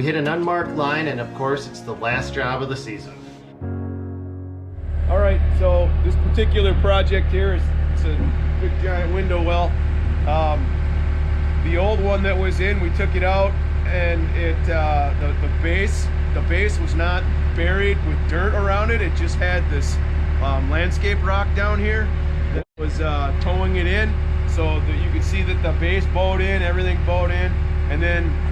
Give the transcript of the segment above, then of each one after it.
We hit an unmarked line, and of course it's the last job of the season. All right, so this particular project here is it's a big giant window well. The old one that was in, we took it out, and the base was not buried with dirt around it. It just had this landscape rock down here that was towing it in, so that you could see that the base bowed in, everything bowed in, and then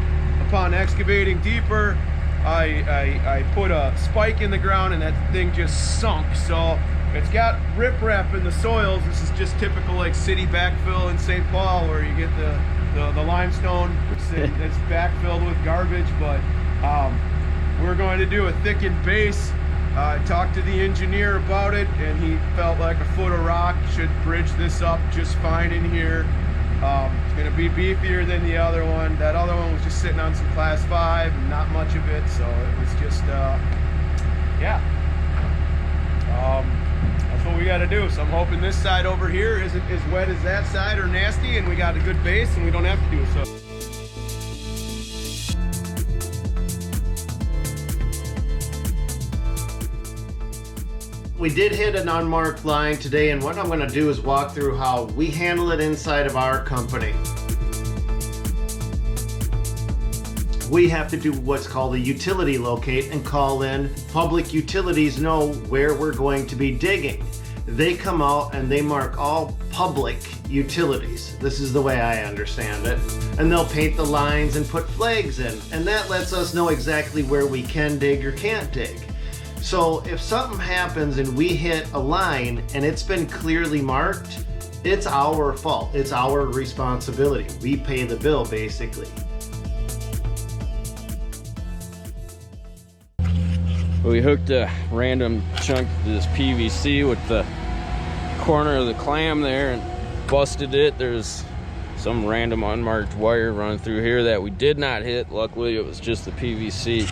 upon excavating deeper, I put a spike in the ground and that thing just sunk. So it's got riprap in the soils. This is just typical like city backfill in St. Paul, where you get the limestone that's backfilled with garbage. But we're going to do a thickened base. I talked to the engineer about it, and he felt like a foot of rock should bridge this up just fine in here. It's going to be beefier than the other one. That other one was just sitting on some class 5 and not much of it, so it was just yeah, that's what we got to do. So I'm hoping this side over here isn't as wet as that side or nasty, and we got a good base and we don't have to do so. We did hit an unmarked line today, and what I'm going to do is walk through how we handle it inside of our company. We have to do what's called a utility locate and call in. Public utilities know where we're going to be digging. They come out and they mark all public utilities. This is the way I understand it. And they'll paint the lines and put flags in, and that lets us know exactly where we can dig or can't dig. So if something happens and we hit a line and it's been clearly marked, it's our fault. It's our responsibility. We pay the bill, basically. We hooked a random chunk to this PVC with the corner of the clam there and busted it. There's some random unmarked wire running through here that we did not hit. Luckily it was just the PVC.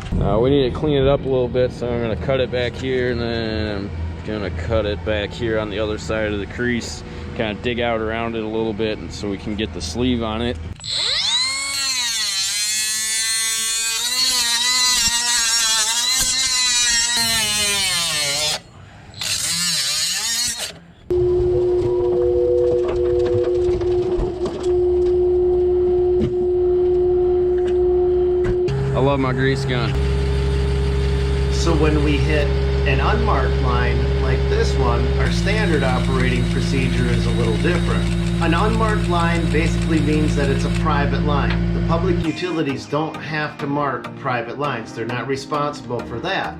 We need to clean it up a little bit, so I'm going to cut it back here, and then I'm going to cut it back here on the other side of the crease, kind of dig out around it a little bit, and so we can get the sleeve on it. I love my grease gun. So when we hit an unmarked line like this one, our standard operating procedure is a little different. An unmarked line basically means that it's a private line. The public utilities don't have to mark private lines. They're not responsible for that.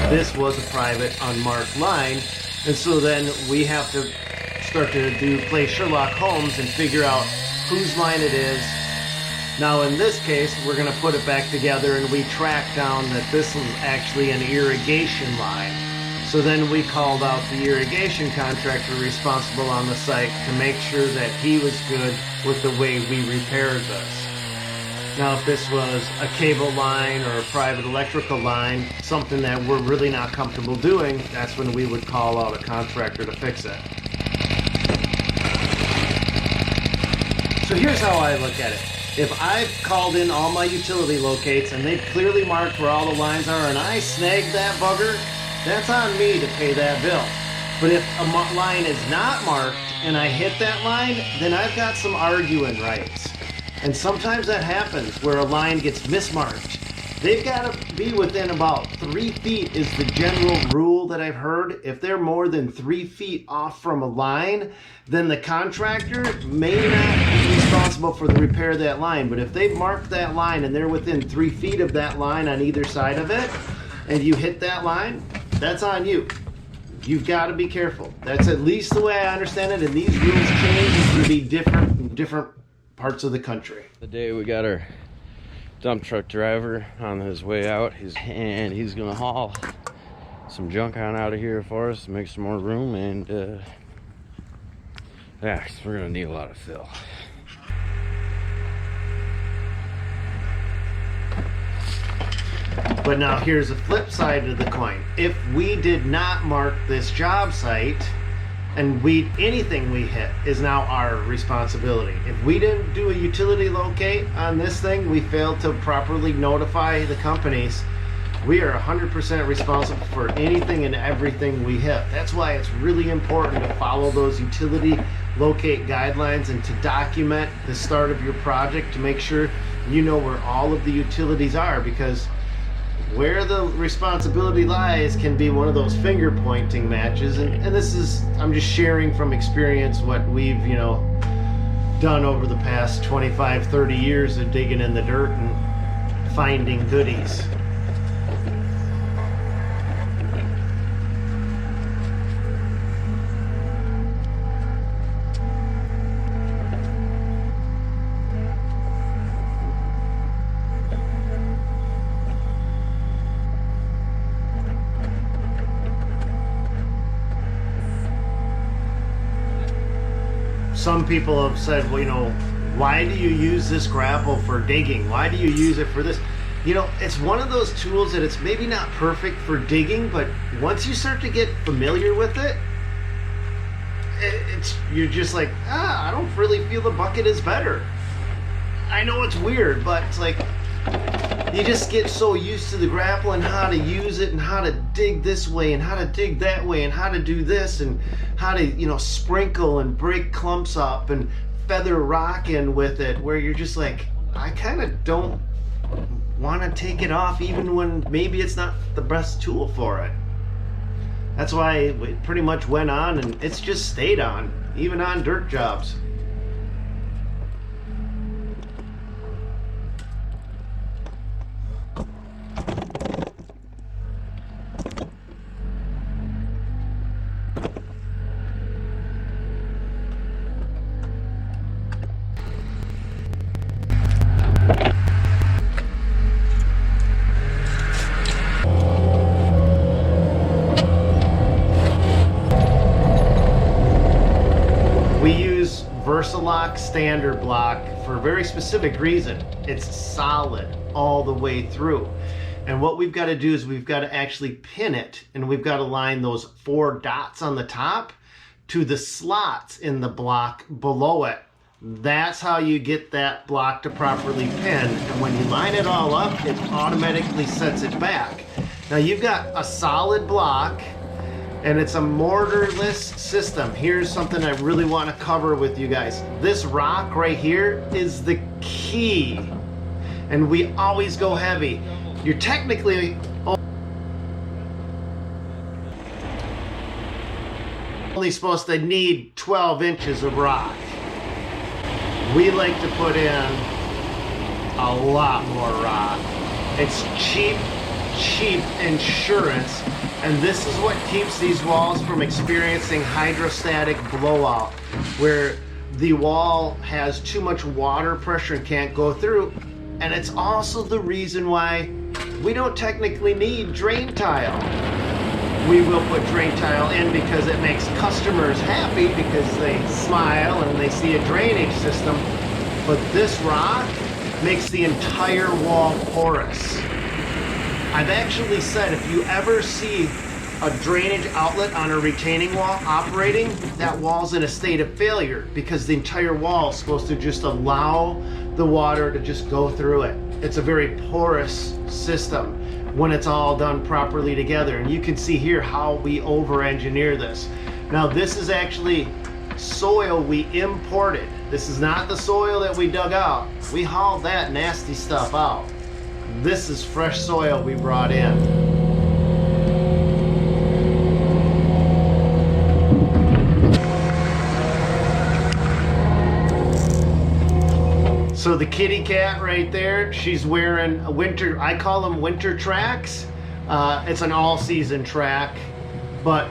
This was a private unmarked line, and so then we have to start to play Sherlock Holmes and figure out whose line it is. Now in this case, we're going to put it back together, and we track down that this was actually an irrigation line. So then we called out the irrigation contractor responsible on the site to make sure that he was good with the way we repaired this. Now if this was a cable line or a private electrical line, something that we're really not comfortable doing, that's when we would call out a contractor to fix it. So here's how I look at it. If I've called in all my utility locates and they've clearly marked where all the lines are, and I snagged that bugger, that's on me to pay that bill. But if a line is not marked and I hit that line, then I've got some arguing rights. And sometimes that happens where a line gets mismarked. They've got to be within about 3 feet is the general rule that I've heard. If they're more than 3 feet off from a line, then the contractor may not be responsible for the repair of that line. But if they've marked that line and they're within 3 feet of that line on either side of it, and you hit that line, that's on you. You've got to be careful. That's at least the way I understand it, and these rules change to be different in different parts of the country. Today we got our dump truck driver on his way out. He's gonna haul some junk on out of here for us, make some more room, and yeah, 'cause we're gonna need a lot of fill. But now here's the flip side of the coin. If we did not mark this job site, and anything we hit is now our responsibility. If we didn't do a utility locate on this thing, we failed to properly notify the companies, we are 100% responsible for anything and everything we hit. That's why it's really important to follow those utility locate guidelines and to document the start of your project to make sure you know where all of the utilities are, because where the responsibility lies can be one of those finger pointing matches. And this is, I'm just sharing from experience what we've, done over the past 25, 30 years of digging in the dirt and finding goodies. Some people have said, well, why do you use this grapple for digging? Why do you use it for this? It's one of those tools that it's maybe not perfect for digging, but once you start to get familiar with it, you're just like, I don't really feel the bucket is better. I know it's weird, but it's like, you just get so used to the grapple and how to use it and how to dig this way and how to dig that way and how to do this and how to, sprinkle and break clumps up and feather rock in with it, where you're just like, I kind of don't want to take it off even when maybe it's not the best tool for it. That's why it pretty much went on, and it's just stayed on, even on dirt jobs. Versalock standard block for a very specific reason. It's solid all the way through. And what we've got to do is we've got to actually pin it, and we've got to line those 4 dots on the top to the slots in the block below it. That's how you get that block to properly pin. And when you line it all up, it automatically sets it back. Now you've got a solid block, and it's a mortarless system. Here's something I really want to cover with you guys. This rock right here is the key, and we always go heavy. You're technically only supposed to need 12 inches of rock. We like to put in a lot more rock. It's cheap insurance. And this is what keeps these walls from experiencing hydrostatic blowout, where the wall has too much water pressure and can't go through. And it's also the reason why we don't technically need drain tile. We will put drain tile in because it makes customers happy, because they smile and they see a drainage system. But this rock makes the entire wall porous. I've actually said, if you ever see a drainage outlet on a retaining wall operating, that wall's in a state of failure, because the entire wall is supposed to just allow the water to just go through it. It's a very porous system when it's all done properly together. And you can see here how we over-engineer this. Now this is actually soil we imported. This is not the soil that we dug out. We hauled that nasty stuff out. This is fresh soil we brought in. So the kitty cat right there, she's wearing a winter, I call them winter tracks. It's an all-season track, but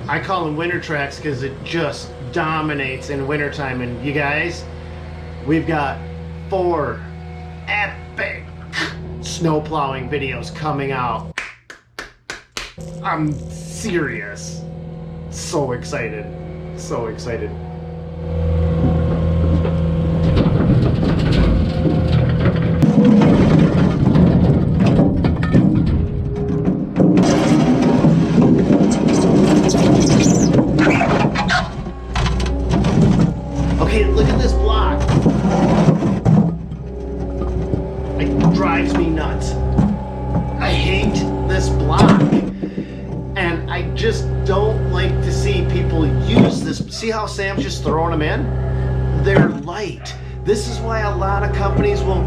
I call them winter tracks because it just dominates in wintertime. And you guys, we've got 4 epic snow plowing videos coming out. I'm serious. So excited. So excited. Okay, look at this block. It drives me nuts. I hate this block. And I just don't like to see people use this. See how Sam's just throwing them in? They're light. This is why a lot of companies will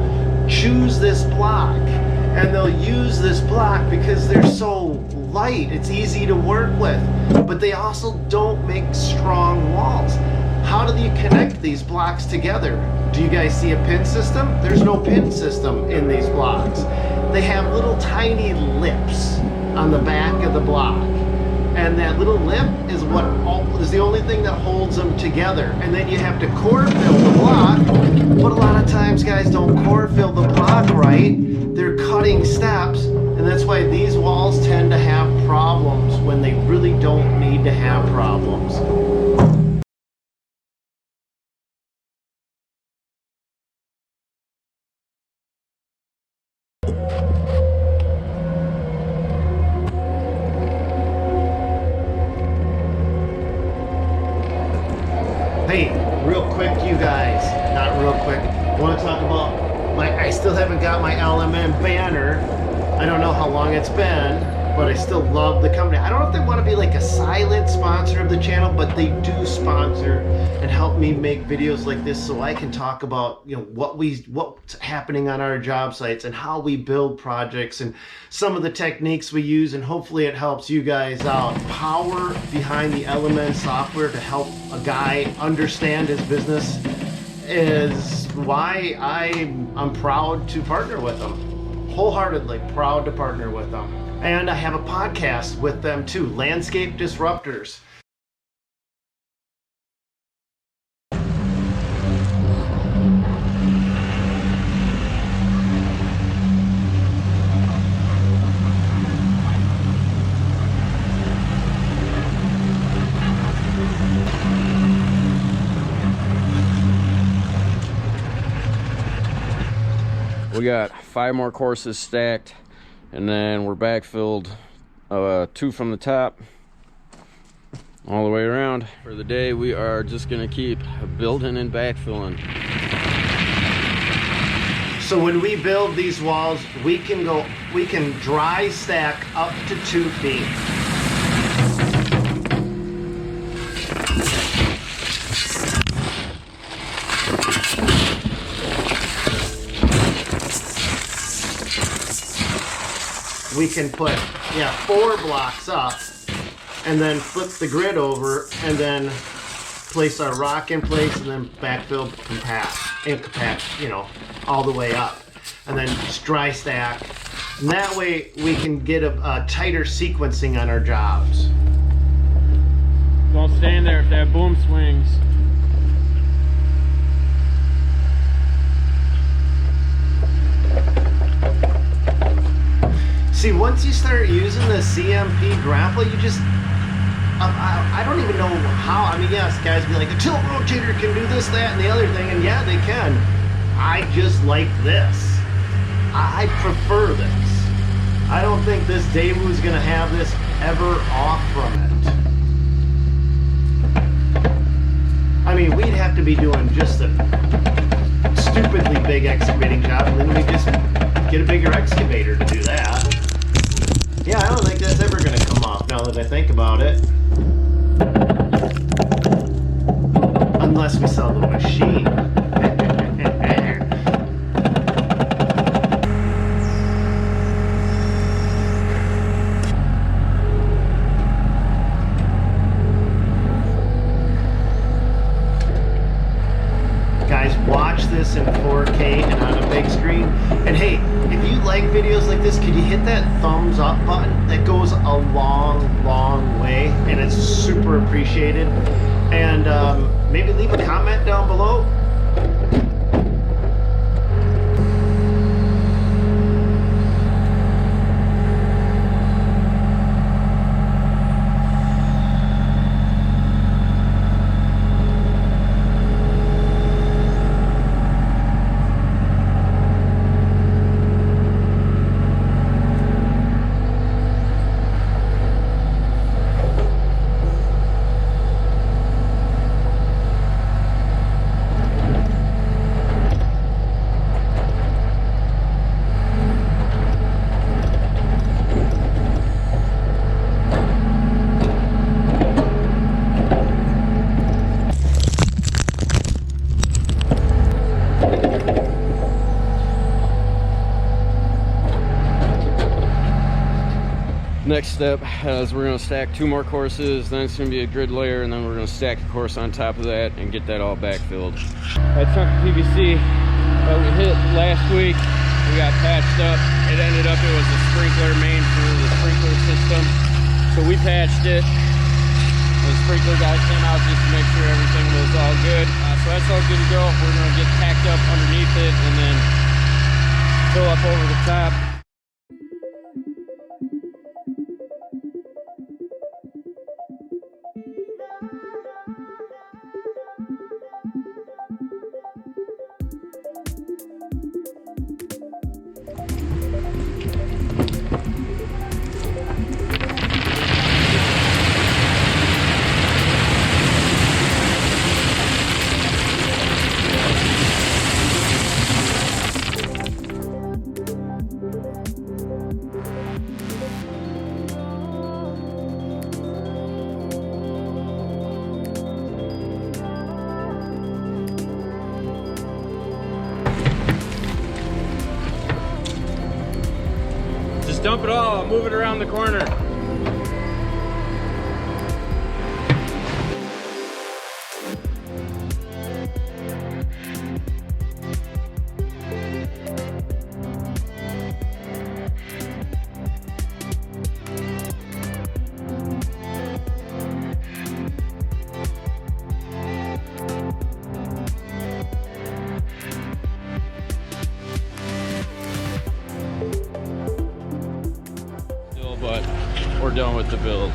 choose this block. And they'll use this block because they're so light. It's easy to work with. But they also don't make strong walls. How do you connect these blocks together? Do you guys see a pin system? There's no pin system in these blocks. They have little tiny lips on the back of the block. And that little lip is is the only thing that holds them together. And then you have to core fill the block. But a lot of times guys don't core fill the block right. They're cutting steps. And that's why these walls tend to have problems when they really don't need to have problems. Hey, real quick, you guys, not real quick, I want to talk about I still haven't got my LMN banner. I don't know how long it's been, but I still love the company. I don't know if they want to be like a silent sponsor of the channel, but they do sponsor and help me make videos like this so I can talk about, you know, what's happening on our job sites and how we build projects and some of the techniques we use, and hopefully it helps you guys out. Power behind the LMN software to help a guy understand his business is why I'm proud to partner with them. Wholeheartedly proud to partner with them. And I have a podcast with them too, Landscape Disruptors. We got 5 more courses stacked, and then we're backfilled 2 from the top all the way around. For the day, we are just gonna keep building and backfilling. So when we build these walls, we can dry stack up to 2 feet. We can put 4 blocks up and then flip the grid over and then place our rock in place and then backfill, compact, you know, all the way up, and then just dry stack. And that way we can get a tighter sequencing on our jobs. Don't stand there if that boom swings. See, once you start using the CMP Grapple, you just, I don't even know how. I mean, yes, guys be like, a tilt rotator can do this, that, and the other thing, and yeah, they can. I just like this. I prefer this. I don't think this Daewoo's gonna have this ever off from it. I mean, we'd have to be doing just a stupidly big excavating job, and then we just get a bigger excavator to do that. Yeah, I don't think that's ever going to come off now that I think about it. Unless we sell the machine. Guys, watch this in 4K and on a big screen. And hey, if you like videos like this, could you hit that thumbs up button? That goes a long, long way, and it's super appreciated. And maybe leave a comment down below. Next step is we're gonna stack 2 more courses, then it's gonna be a grid layer, and then we're gonna stack a course on top of that and get that all backfilled. That chunk of PVC that we hit last week, we got patched up. It ended up, it was a sprinkler main for the sprinkler system. So we patched it. The sprinkler guy came out just to make sure everything was all good. So that's all good to go. We're gonna get tacked up underneath it and then fill up over the top. Just dump it all, move it around the corner. But we're done with the build.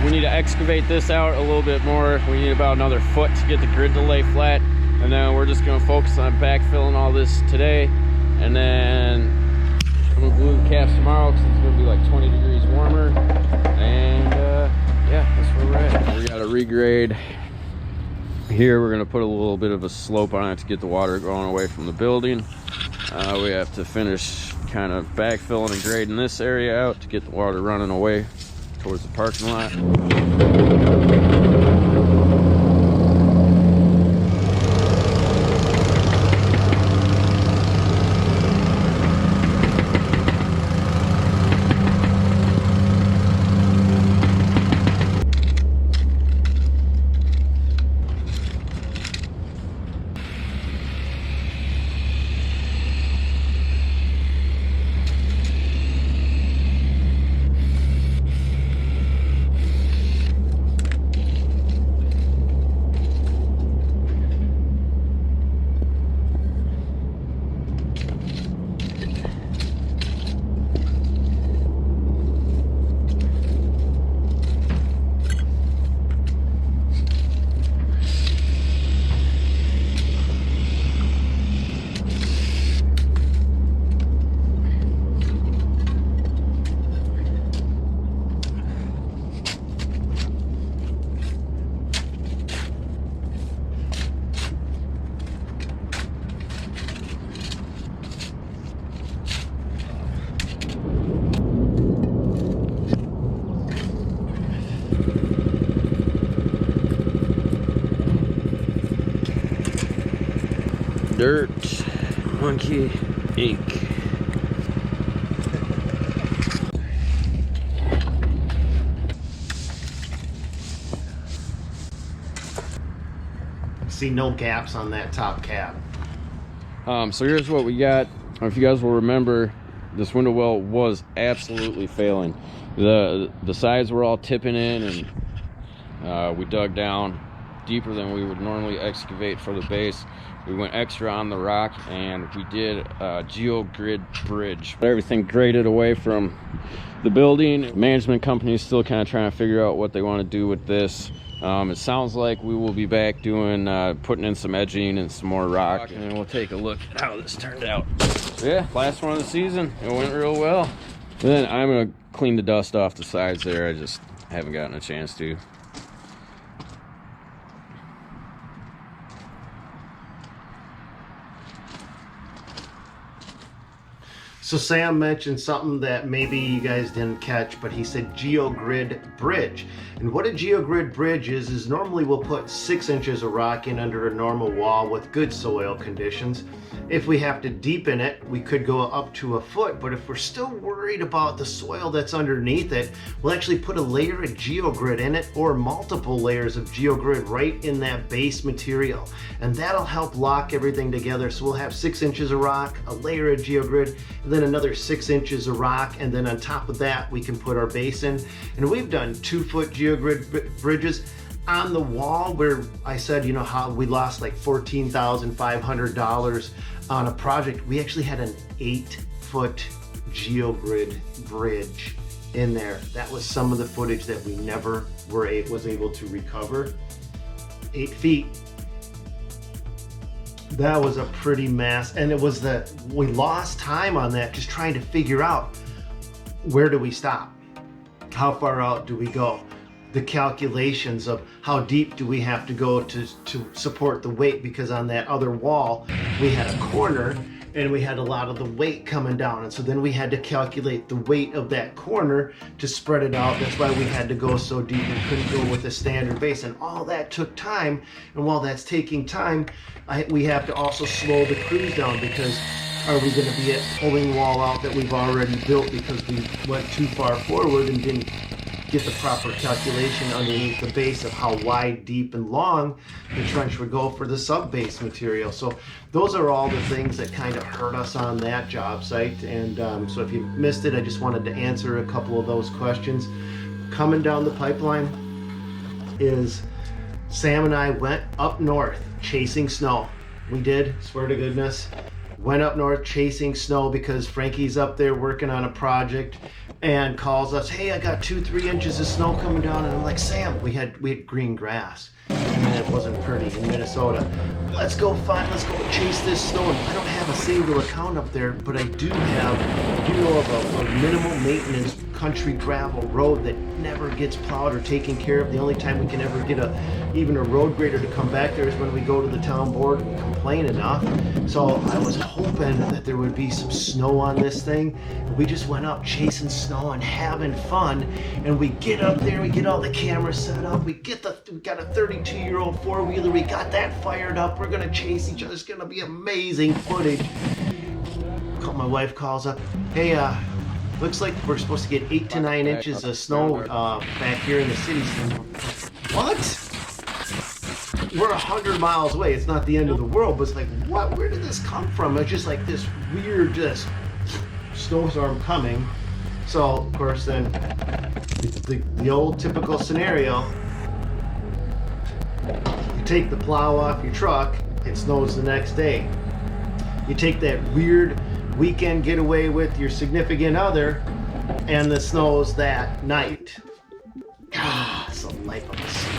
We need to excavate this out a little bit more. We need about another foot to get the grid to lay flat, and then we're just going to focus on backfilling all this today, and then I'm going to glue the caps tomorrow because it's going to be like 20 degrees warmer, and yeah, that's where we're at. We got to regrade. Here we're going to put a little bit of a slope on it to get the water going away from the building. We have to finish kind of backfilling and grading this area out to get the water running away towards the parking lot. Dirt, monkey, ink. See no gaps on that top cap. So here's what we got. If you guys will remember, this window well was absolutely failing. The sides were all tipping in, and we dug down deeper than we would normally excavate for the base. We went extra on the rock, and we did a Geogrid bridge. Everything graded away from the building. Management company is still kind of trying to figure out what they want to do with this. It sounds like we will be back doing putting in some edging and some more rock, and we'll take a look at how this turned out. Yeah, last one of the season. It went real well. Then I'm gonna clean the dust off the sides there. I just haven't gotten a chance to. So Sam mentioned something that maybe you guys didn't catch, but he said Geogrid bridge. And what a geogrid bridge is normally we'll put 6 inches of rock in under a normal wall with good soil conditions. If we have to deepen it, we could go up to a foot, but if we're still worried about the soil that's underneath it, we'll actually put a layer of geogrid in it or multiple layers of geogrid right in that base material. And that'll help lock everything together. So we'll have 6 inches of rock, a layer of geogrid, and then another 6 inches of rock, and then on top of that, we can put our base in. And we've done 2-foot geogrid bridges. On the wall where I said, you know, how we lost like $14,500 on a project, we actually had an 8-foot geogrid bridge in there. That was some of the footage that we never was able to recover. 8 feet. That was a pretty mess, and it was we lost time on that just trying to figure out where do we stop? How far out do we go? The calculations of how deep do we have to go to support the weight, because on that other wall we had a corner and we had a lot of the weight coming down, and so then we had to calculate the weight of that corner to spread it out. That's why we had to go so deep and couldn't go with a standard base, and all that took time. And while that's taking time, we have to also slow the crews down, because are we going to be at pulling wall out that we've already built because we went too far forward and didn't get the proper calculation underneath the base of how wide, deep, and long the trench would go for the sub-base material. So those are all the things that kind of hurt us on that job site. And so if you missed it, I just wanted to answer a couple of those questions. Coming down the pipeline is Sam and I went up north chasing snow. We did, swear to goodness. Went up north chasing snow because Frankie's up there working on a project and calls us, hey, I got 2-3 inches of snow coming down. And I'm like, Sam, we had green grass. And it wasn't pretty in Minnesota. Let's go chase this snow. And I don't have a single account up there, but I do know of a minimal maintenance country gravel road that never gets plowed or taken care of. The only time we can ever get even a road grader to come back there is when we go to the town board and complain enough. So I was hoping that there would be some snow on this thing. We just went up chasing snow and having fun. And we get up there, we get all the cameras set up, we got a 32-year-old four-wheeler, we got that fired up, we're gonna chase each other, it's gonna be amazing footage. My wife calls up, hey, looks like we're supposed to get 8 to 9 inches of snow back here in the city. What? We're 100 miles away. It's not the end of the world, but it's like, what? Where did this come from? It's just like this weird snowstorm coming. So, of course, then the old typical scenario, you take the plow off your truck, it snows the next day. You take that weird weekend getaway with your significant other, and the snows that night. It's the life of a snow.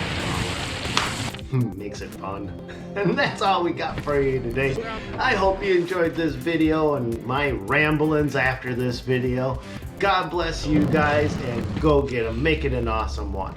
Makes it fun. And that's all we got for you today. I hope you enjoyed this video and my ramblings after this video. God bless you guys, and go get them. Make it an awesome one.